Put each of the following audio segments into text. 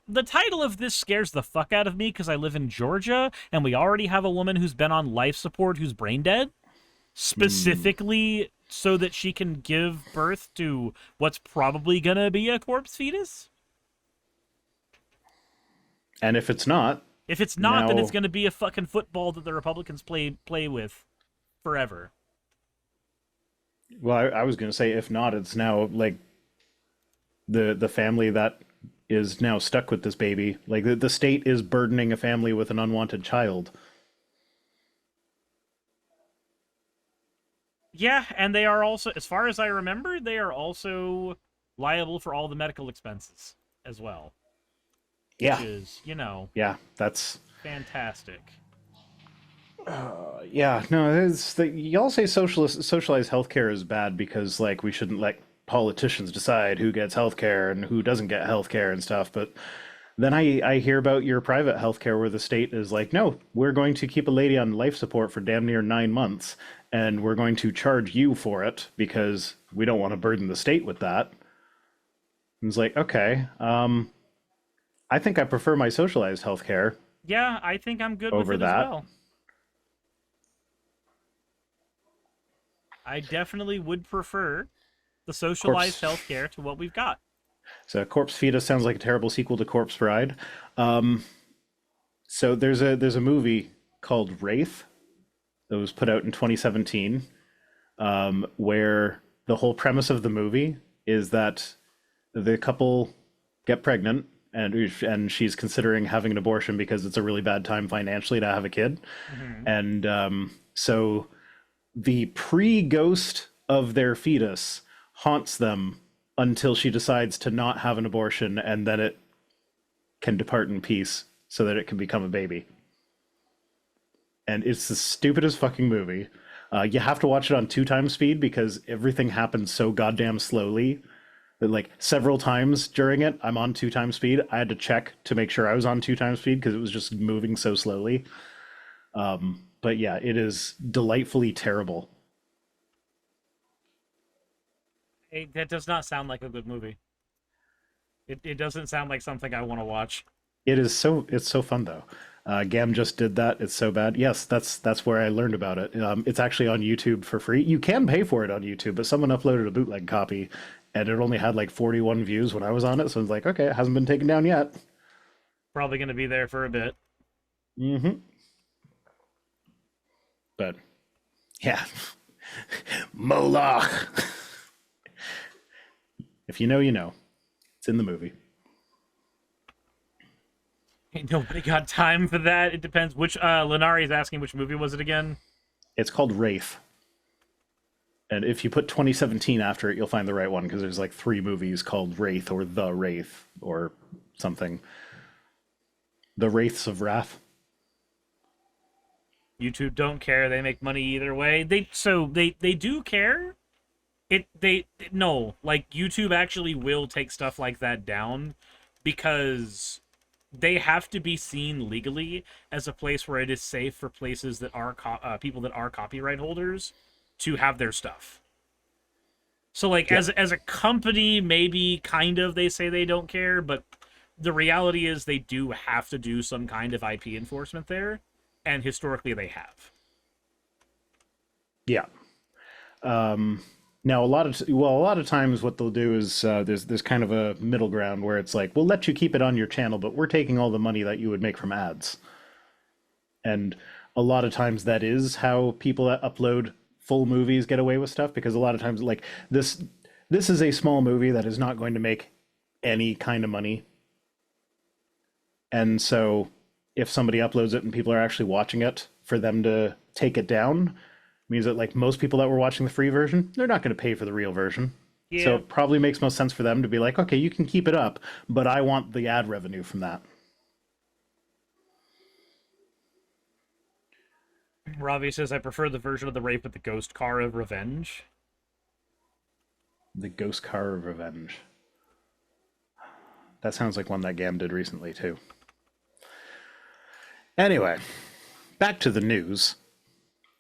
The title of this scares the fuck out of me because I live in Georgia and we already have a woman who's been on life support who's brain dead, Hmm. specifically so that she can give birth to what's probably gonna be a corpse fetus. And if it's not, If it's not, then it's now, gonna be a fucking football that the Republicans play with forever. well, I was going to say, if not, it's now like the family that is now stuck with this baby. Like the state is burdening a family with an unwanted child. Yeah, and they are also, as far as I remember, they are also liable for all the medical expenses as well, which Yeah, is, yeah, that's fantastic. yeah. No, it's the, y'all say socialized healthcare is bad because like we shouldn't let politicians decide who gets healthcare and who doesn't get healthcare and stuff. But then I hear about your private healthcare where the state is like, no, we're going to keep a lady on life support for damn near 9 months, and we're going to charge you for it because we don't want to burden the state with that. And it's like, okay, I think I prefer my socialized healthcare Yeah, I think I'm good with over it as that. well. I definitely would prefer the socialized Corpse. healthcare to what we've got. So Corpse Fetus sounds like a terrible sequel to Corpse Bride. So there's a movie called Wraith that was put out in 2017, where the whole premise of the movie is that the couple get pregnant and she's considering having an abortion because it's a really bad time financially to have a kid, Hmm. and so the pre-ghost of their fetus haunts them until she decides to not have an abortion, and then it can depart in peace so that it can become a baby. And it's the stupidest fucking movie. You have to watch it on 2 times speed because everything happens so goddamn slowly that like several times during it, I'm on 2 times speed. I had to check to make sure I was on 2 times speed because it was just moving so slowly. But yeah, it is delightfully terrible. That does not sound like a good movie. It doesn't sound like something I want to watch. It's so fun though. Gam just did that. It's so bad. Yes, that's where I learned about it. It's actually on YouTube for free. You can pay for it on YouTube, but someone uploaded a bootleg copy, and it only had like 41 views when I was on it. So I was like, okay, it hasn't been taken down yet. Probably going to be there for a bit. Hmm. But yeah, Moloch. If you know, you know. It's in the movie. Ain't nobody got time for that. It depends which. Lenari is asking which movie was it again? It's called Wraith. And if you put 2017 after it, you'll find the right one because there's like 3 movies called Wraith or The Wraith or something. The Wraiths of Wrath. YouTube don't care. They make money either way. They do care. They no, like YouTube actually will take stuff like that down because they have to be seen legally as a place where it is safe for places that are people that are copyright holders to have their stuff. So like Yeah. as a company, maybe kind of they say they don't care, but the reality is they do have to do some kind of IP enforcement there, and historically they have. Yeah. Now, a lot of times, what they'll do is there's kind of a middle ground where it's like we'll let you keep it on your channel, but we're taking all the money that you would make from ads. And a lot of times, that is how people that upload full movies get away with stuff because a lot of times, like this is a small movie that is not going to make any kind of money, and so if somebody uploads it and people are actually watching it, for them to take it down means that like most people that were watching the free version, they're not going to pay for the real version. So Yeah. it probably makes most sense for them to be like, okay, you can keep it up, but I want the ad revenue from that. Ravi says I prefer the version of the rape with the ghost car of revenge. The Ghost Car of Revenge. That sounds like one that Gam did recently too. Anyway, back to the news.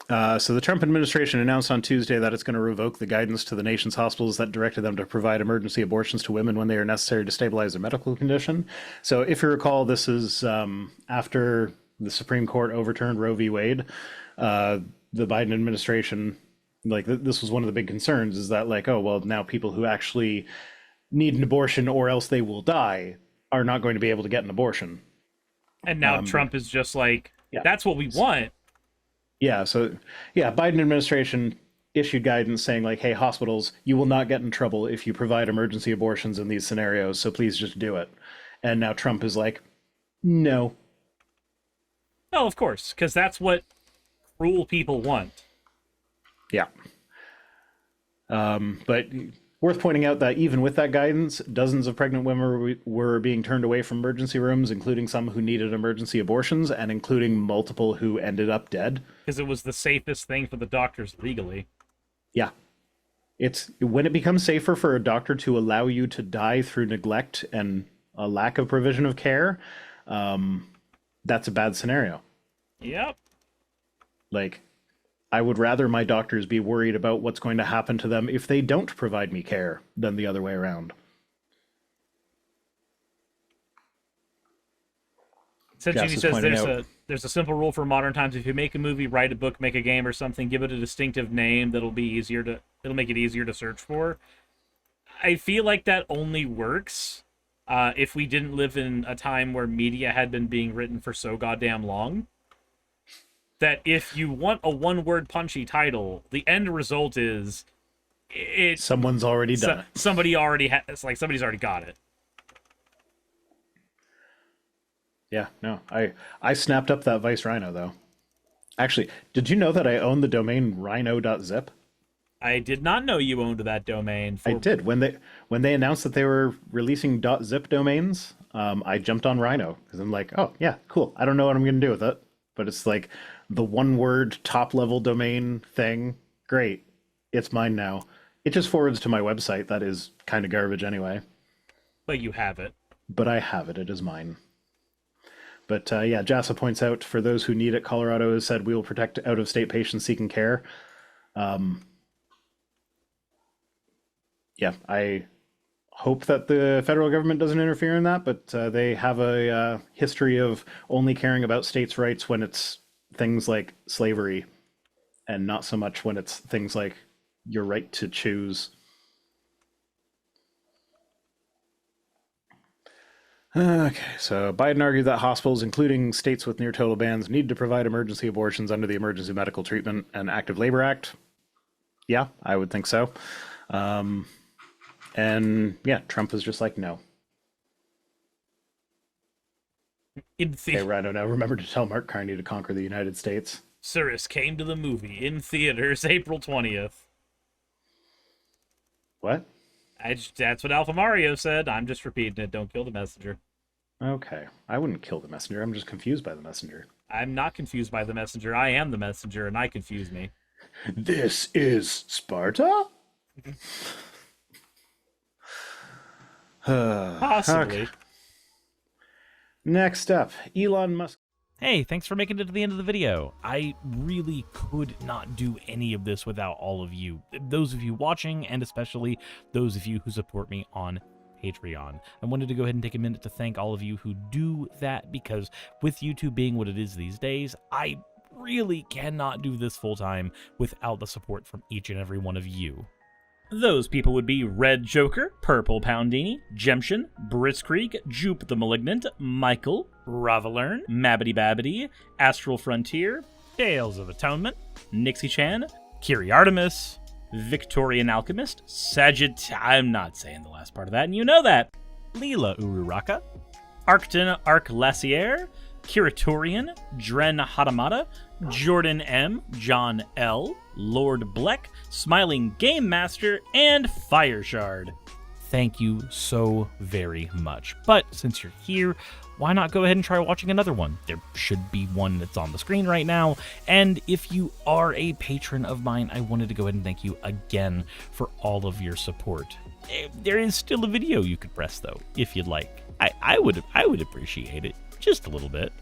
So the Trump administration announced on Tuesday that it's going to revoke the guidance to the nation's hospitals that directed them to provide emergency abortions to women when they are necessary to stabilize their medical condition. So if you recall, this is after the Supreme Court overturned Roe v. Wade. The Biden administration, like this was one of the big concerns, is that like, oh, well, now people who actually need an abortion or else they will die are not going to be able to get an abortion. And now Trump is just like, yeah. That's what we want. Yeah, so Biden administration issued guidance saying like, hey, hospitals, you will not get in trouble if you provide emergency abortions in these scenarios, so please just do it. And now Trump is like, no. Oh, of course, because that's what cruel people want. Yeah. But worth pointing out that even with that guidance, dozens of pregnant women were being turned away from emergency rooms, including some who needed emergency abortions, and including multiple who ended up dead. Because it was the safest thing for the doctors legally. Yeah. It's when it becomes safer for a doctor to allow you to die through neglect and a lack of provision of care, that's a bad scenario. Yep. Like, I would rather my doctors be worried about what's going to happen to them if they don't provide me care than the other way around. Essentially, he says there's a simple rule for modern times. If you make a movie, write a book, make a game or something, give it a distinctive name it'll make it easier to search for. I feel like that only works if we didn't live in a time where media had been being written for so goddamn long. That if you want a one-word punchy title, the end result is someone's already done it. Somebody's already got it. Yeah, no, I snapped up that Vice Rhino though. Actually, did you know that I own the domain rhino.zip? I did not know you owned that domain. I did. When they announced that they were releasing .zip domains, I jumped on Rhino because I'm like, oh yeah, cool. I don't know what I'm going to do with it, but it's like the one-word top-level domain thing. Great, it's mine now. It just forwards to my website. That is kind of garbage anyway. But you have it. But I have it. It is mine. But yeah, JASA points out, for those who need it, Colorado has said we will protect out-of-state patients seeking care. Yeah, I hope that the federal government doesn't interfere in that, but they have a history of only caring about states' rights when it's things like slavery, and not so much when it's things like your right to choose. Okay, so Biden argued that hospitals, including states with near total bans, need to provide emergency abortions under the Emergency Medical Treatment and Active Labor Act. Yeah, I would think so. And yeah, Trump is just like, no. Hey, Rhino, now remember to tell Mark Carney to conquer the United States. Suris came to the movie in theaters April 20th. What? That's what Alpha Mario said. I'm just repeating it. Don't kill the messenger. Okay. I wouldn't kill the messenger. I'm just confused by the messenger. I'm not confused by the messenger. I am the messenger, and I confuse me. This is Sparta? Possibly. Okay. Next up, Elon Musk. Hey, thanks for making it to the end of the video. I really could not do any of this without all of you. Those of you watching, and especially those of you who support me on Patreon. I wanted to go ahead and take a minute to thank all of you who do that, because with YouTube being what it is these days, I really cannot do this full time without the support from each and every one of you. Those people would be Red Joker, Purple Poundini, Jemshin, Britzkrieg, Jupe the Malignant, Michael, Ravalern, Mabbity Babbity, Astral Frontier, Tales of Atonement, Nixie Chan, Kiri Artemis, Victorian Alchemist, I'm not saying the last part of that, and you know that, Leela Ururaka, Arcton Arclacier, Kiratorian, Dren Hadamata, Jordan M, John L, Lord Bleck, Smiling Game Master, and Fireshard. Thank you so very much. But since you're here, why not go ahead and try watching another one? There should be one that's on the screen right now. And if you are a patron of mine, I wanted to go ahead and thank you again for all of your support. There is still a video you could press though, if you'd like. I would appreciate it just a little bit.